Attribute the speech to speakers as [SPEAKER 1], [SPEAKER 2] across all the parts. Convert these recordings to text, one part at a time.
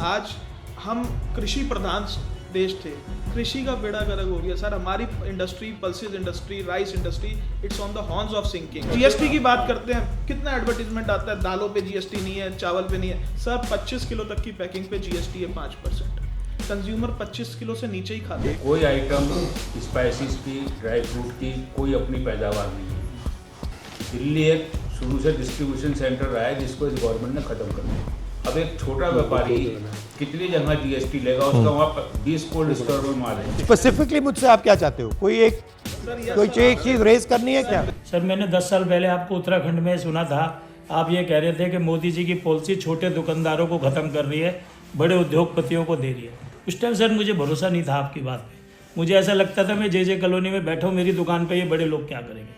[SPEAKER 1] आज हम कृषि प्रधान देश थे, कृषि का बेड़ा गर्क हो गया सर। हमारी industry, pulses industry, rice industry, it's on the horns of sinking. GST की बात करते हैं, कितना एडवर्टीजमेंट आता है, दालों पे जीएसटी नहीं है, चावल पे नहीं है सर। 25 किलो तक की पैकिंग पे जीएसटी है 5%। कंज्यूमर 25 किलो से नीचे ही खाते हैं।
[SPEAKER 2] कोई आइटम स्पाइसेस की, ड्राई फ्रूट की कोई अपनी पैदावार नहीं है। दिल्ली एक शुरू से डिस्ट्रीब्यूशन सेंटर रहा है जिसको इस गवर्नमेंट ने खत्म कर दिया। अब एक छोटा व्यापारी कितनी जगह जीएसटी लेगा, उसका वहाँ 20 कोल्ड स्टोर में माल है।
[SPEAKER 3] स्पेसिफिकली मुझसे आप क्या चाहते हो? कोई एक चीज रेज करनी है क्या?
[SPEAKER 4] सर मैंने 10 साल पहले आपको उत्तराखंड में सुना था, आप ये कह रहे थे कि मोदी जी की पॉलिसी छोटे दुकानदारों को खत्म कर रही है, बड़े उद्योगपतियों को दे रही है। उस टाइम सर मुझे भरोसा नहीं था आपकी बात पे। मुझे ऐसा लगता था मैं जे कॉलोनी में बैठा हूँ, मेरी दुकान पे ये बड़े लोग क्या करेंगे।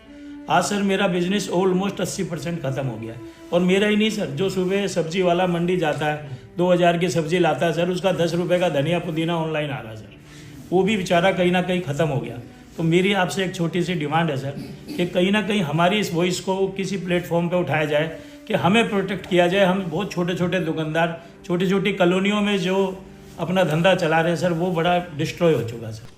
[SPEAKER 4] आज सर मेरा बिजनेस ऑलमोस्ट 80% ख़त्म हो गया है। और मेरा ही नहीं सर, जो सुबह सब्जी वाला मंडी जाता है 2000 की सब्जी लाता है सर, उसका 10 रुपये का धनिया पुदीना ऑनलाइन आ रहा है सर, वो भी बेचारा कहीं ना कहीं ख़त्म हो गया। तो मेरी आपसे एक छोटी सी डिमांड है सर कि कहीं ना कहीं हमारी इस वॉइस को किसी प्लेटफॉर्म पे उठाया जाए कि हमें प्रोटेक्ट किया जाए। हम बहुत छोटे छोटे दुकानदार, छोटी छोटी कॉलोनियों में जो अपना धंधा चला रहे हैं सर, वो बड़ा डिस्ट्रॉय हो चुका है सर।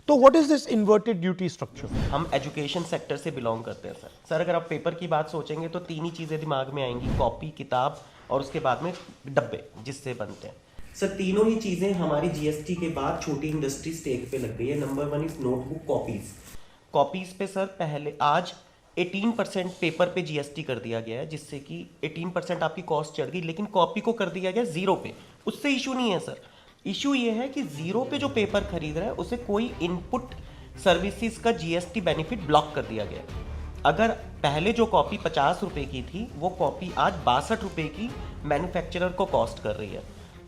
[SPEAKER 3] तो what is this inverted duty structure?
[SPEAKER 5] हम एजुकेशन सेक्टर से बिलोंग करते हैं सर। सर अगर आप पेपर की बात सोचेंगे तो 3 ही चीज़ें दिमाग में आएंगी, कॉपी, किताब और उसके बाद में डब्बे जिससे बनते हैं। सर तीनों ही चीज़ें हमारी जीएसटी के बाद छोटी इंडस्ट्री स्टेक पे लग गई है। Number 1 is notebook copies. Copies पे सर पहले आज 18% पेपर पे जीएसटी कर दिया गया है, जिससे कि 18% आपकी कॉस्ट चढ़ गई, लेकिन कॉपी को कर दिया गया 0 पे। उससे इशू नहीं है सर। इशू ये है कि 0 पे जो पेपर खरीद रहा है उसे कोई इनपुट सर्विसेज का जीएसटी बेनिफिट ब्लॉक कर दिया गया है। अगर पहले जो कॉपी 50 रुपये की थी, वो कॉपी आज 62 रुपये की मैन्युफैक्चरर को कॉस्ट कर रही है।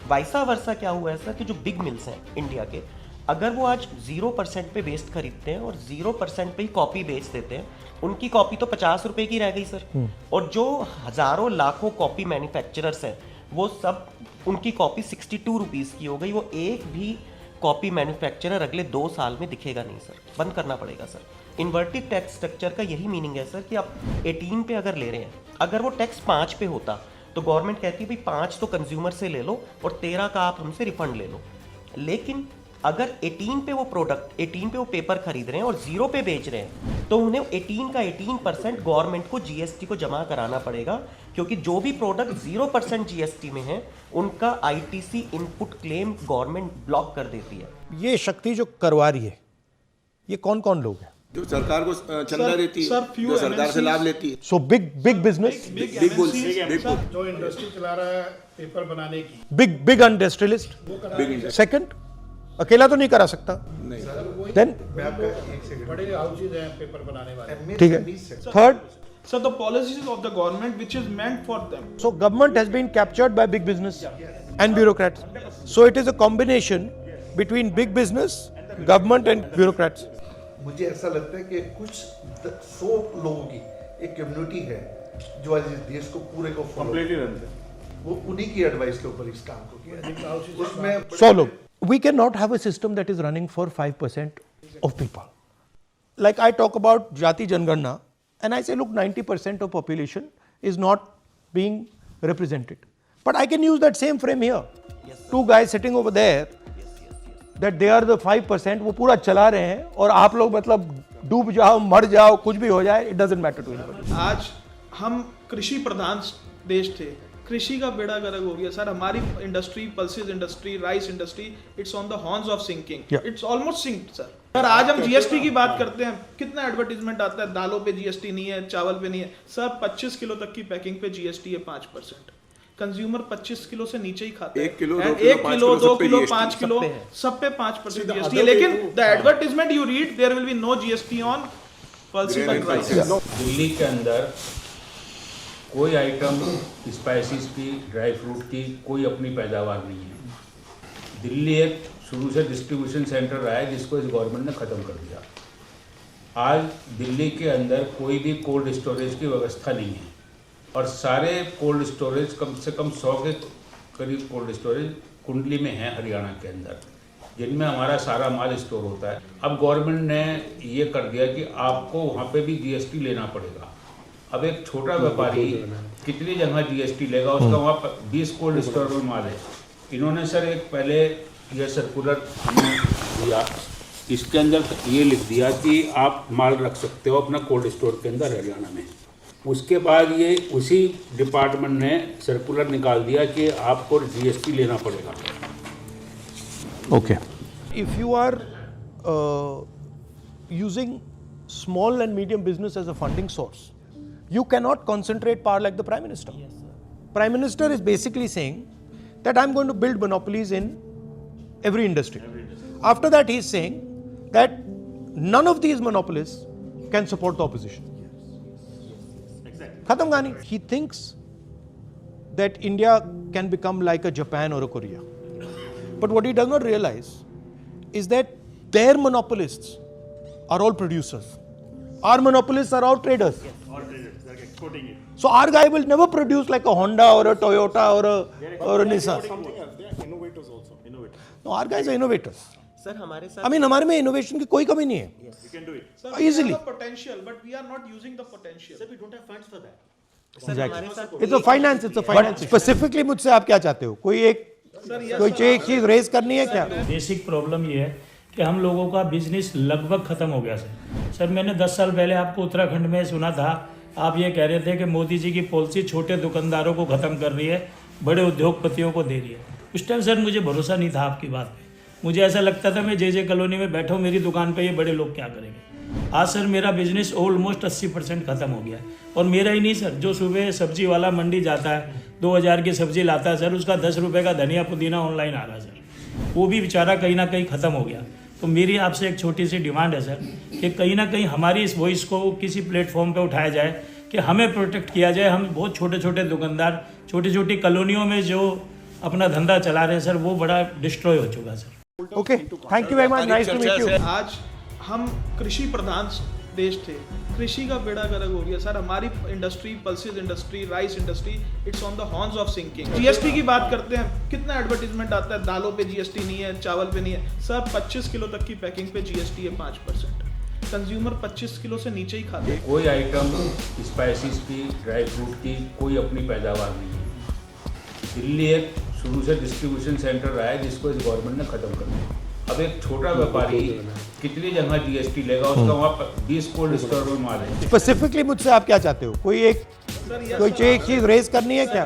[SPEAKER 5] वाइसा वर्सा क्या हुआ है सर कि जो बिग मिल्स हैं इंडिया के, अगर वो आज 0% पे वेस्ट खरीदते हैं और 0% पे ही कॉपी बेच देते हैं, उनकी कॉपी तो 50 रुपये की रह गई सर। और जो हज़ारों लाखों कॉपी मैन्युफैक्चरर्स हैं, वो सब उनकी कॉपी 62 रुपीज़ की हो गई। वो एक भी कॉपी मैन्युफैक्चरर अगले 2 साल में दिखेगा नहीं सर, बंद करना पड़ेगा सर। इन्वर्टेड टैक्स स्ट्रक्चर का यही मीनिंग है सर कि आप 18 पे अगर ले रहे हैं, अगर वो टैक्स 5 पे होता तो गवर्नमेंट कहती है भाई 5 तो कंज्यूमर से ले लो और 13 का आप हमसे रिफंड ले लो। लेकिन अगर 18 पे वो प्रोडक्ट, 18 पे वो पेपर खरीद रहे हैं और 0 पे बेच रहे हैं, तो उन्हें 18 का 18% गवर्नमेंट को जीएसटी को जमा कराना पड़ेगा, क्योंकि जो भी प्रोडक्ट 0% जीएसटी में है उनका ITC input claim government block कर देती है।
[SPEAKER 3] ये शक्ति जो करवा रही है, ये कौन कौन लोग हैं?
[SPEAKER 6] जो सरकार को चंदा देती है, जो सरकार से लाभ लेती है।
[SPEAKER 3] So big business,
[SPEAKER 6] big bulls,
[SPEAKER 1] जो इंडस्ट्री चला रहा है पेपर बनाने की,
[SPEAKER 3] बिग इंडस्ट्रियलिस्ट। सेकंड, अकेला तो नहीं करा सकता। देन
[SPEAKER 1] बड़े हाउसेज हैं पेपर बनाने वाले,
[SPEAKER 3] ठीक है। Third,
[SPEAKER 1] sir the policies of the government which is meant for them.
[SPEAKER 3] so government has been captured by big business and bureaucrats. So it is a combination between big business, government and bureaucrats.
[SPEAKER 7] मुझे ऐसा लगता है कि कुछ 100 लोगों की एक community है जो आज इस देश को पूरे को
[SPEAKER 6] कंप्लीटली रन है।
[SPEAKER 7] वो उन्हीं की एडवाइस के ऊपर इस काम को किया। उसमें
[SPEAKER 3] 100 लोग. We cannot have a system that is running for 5% of people. Like I talk about Jati Janganna and I say look, 90% of population is not being represented. But I can use that same frame here. Two guys sitting over there, that they are the 5%, वो पूरा चला रहे हैं और आप लोग मतलब डूब जाओ, मर जाओ, कुछ भी हो जाए, it doesn't matter to anybody.
[SPEAKER 1] आज हम कृषि प्रधान देश थे, कृषि का बेड़ा गर्क हो गया सर। हमारी industry, pulses industry, rice industry, it's on the horns of sinking. It's almost sinked sir. Sir आज हम जीएसटी की बात करते हैं, कितना एडवर्टीजमेंट आता है, दालों पे जीएसटी नहीं है, चावल पे नहीं है सर। 25 किलो तक की पैकिंग पे जीएसटी है 5%। कंज्यूमर 25 किलो से नीचे ही खाता है।
[SPEAKER 6] 1 किलो,
[SPEAKER 1] 2 किलो, 5 किलो, सब पे 5% जीएसटी है। लेकिन the advertisement you read, there will be no GST on pulses and rice.
[SPEAKER 2] Delhi के अंदर कोई आइटम स्पाइसेस की, ड्राई फ्रूट की कोई अपनी पैदावार नहीं है। दिल्ली एक शुरू से डिस्ट्रीब्यूशन सेंटर रहा है जिसको इस गवर्नमेंट ने ख़त्म कर दिया। आज दिल्ली के अंदर कोई भी कोल्ड स्टोरेज की व्यवस्था नहीं है और सारे कोल्ड स्टोरेज कम से कम 100 के करीब कोल्ड स्टोरेज कुंडली में हैं हरियाणा के अंदर, जिनमें हमारा सारा माल स्टोर होता है। अब गवर्नमेंट ने ये कर दिया कि आपको वहाँ पे भी जीएसटी लेना पड़ेगा। अब एक छोटा व्यापारी कितनी जगह जीएसटी लेगा, उसका वहाँ 20 कोल्ड स्टोर में माल है। इन्होंने सर एक पहले यह सर्कुलर दिया, इसके अंदर ये लिख दिया कि आप माल रख सकते हो अपना कोल्ड स्टोर के अंदर हरियाणा में। उसके बाद ये उसी डिपार्टमेंट ने सर्कुलर निकाल दिया कि आपको जीएसटी लेना पड़ेगा।
[SPEAKER 3] Okay. If you are using small and medium business as a funding source, you cannot concentrate power like the Prime Minister.
[SPEAKER 5] Yes, sir.
[SPEAKER 3] Prime Minister is basically saying that I'm going to build monopolies in every industry. After that, he is saying that none of these monopolies can support the opposition. Khatam Gani. He thinks that India can become like a Japan or a Korea. But what he does not realize is that their monopolists are all producers. Our monopolists are all traders.
[SPEAKER 8] All traders, they're exporting it.
[SPEAKER 3] So our guy will never produce like a Honda or a Toyota or a Nissan.
[SPEAKER 8] Something else, they are innovators also. Innovators.
[SPEAKER 3] No, our guys are innovators.
[SPEAKER 5] Sir हमारे साथ
[SPEAKER 3] I mean, हमारे में innovation की कोई कमी नहीं है.
[SPEAKER 8] We can do it.
[SPEAKER 1] Sir,
[SPEAKER 3] Easily.
[SPEAKER 1] we have the potential, but we are not using the potential.
[SPEAKER 8] We don't have funds for that.
[SPEAKER 5] Sir हमारे साथ
[SPEAKER 3] It's a finance. It's a finance. But specifically मुझसे आप क्या चाहते हो? कोई एक चीज रेज करनी है क्या?
[SPEAKER 4] बेसिक प्रॉब्लम ये है कि हम लोगों का बिजनेस लगभग ख़त्म हो गया सर। मैंने 10 साल पहले आपको उत्तराखंड में सुना था, आप ये कह रहे थे कि मोदी जी की पॉलिसी छोटे दुकानदारों को ख़त्म कर रही है, बड़े उद्योगपतियों को दे रही है। उस टाइम सर मुझे भरोसा नहीं था आपकी बात पे। मुझे ऐसा लगता था मैं जे कॉलोनी में बैठा हूँ, मेरी दुकान पे ये बड़े लोग क्या करेंगे। आज सर मेरा बिजनेस ऑलमोस्ट 80% ख़त्म हो गया है। और मेरा ही नहीं सर, जो सुबह सब्जी वाला मंडी जाता है 2000 की सब्जी लाता है सर, उसका 10 रुपये का धनिया पुदीना ऑनलाइन आ रहा है सर, वो भी बेचारा कहीं ना कहीं ख़त्म हो गया। तो मेरी आपसे एक छोटी सी डिमांड है सर कि कहीं ना कहीं हमारी इस वॉइस को किसी प्लेटफॉर्म पे उठाया जाए कि हमें प्रोटेक्ट किया जाए। हम बहुत छोटे छोटे दुकानदार छोटी छोटी कॉलोनियों में जो अपना धंधा चला रहे हैं सर, वो बड़ा डिस्ट्रॉय हो चुका है sir.
[SPEAKER 3] Okay, thank you very much. Nice to meet you.
[SPEAKER 1] आज हम कृषि प्रधान देश थे, कृषि का बेड़ा गर्क हो गया सर। हमारी industry, pulses industry, rice industry, it's on the horns of sinking. GST की बात करते हैं, कितना एडवर्टीजमेंट आता है, दालों पे जीएसटी नहीं है, चावल पे नहीं है सर। 25 किलो तक की पैकिंग पे जीएसटी है 5%। कंज्यूमर 25 किलो से नीचे ही खाते हैं।
[SPEAKER 2] कोई आइटम स्पाइसेस की, ड्राई फ्रूट की कोई अपनी पैदावार नहीं है। दिल्ली एक शुरू से डिस्ट्रीब्यूशन सेंटर रहा है जिसको इस गवर्नमेंट ने ख़त्म कर दिया। अब एक छोटा व्यापारी कितनी जगह जीएसटी लेगा, उसका वहाँ 20 कोल्ड स्टोर में माल है।
[SPEAKER 3] Specifically मुझसे आप क्या चाहते हो? कोई एक चीज रेज करनी है क्या?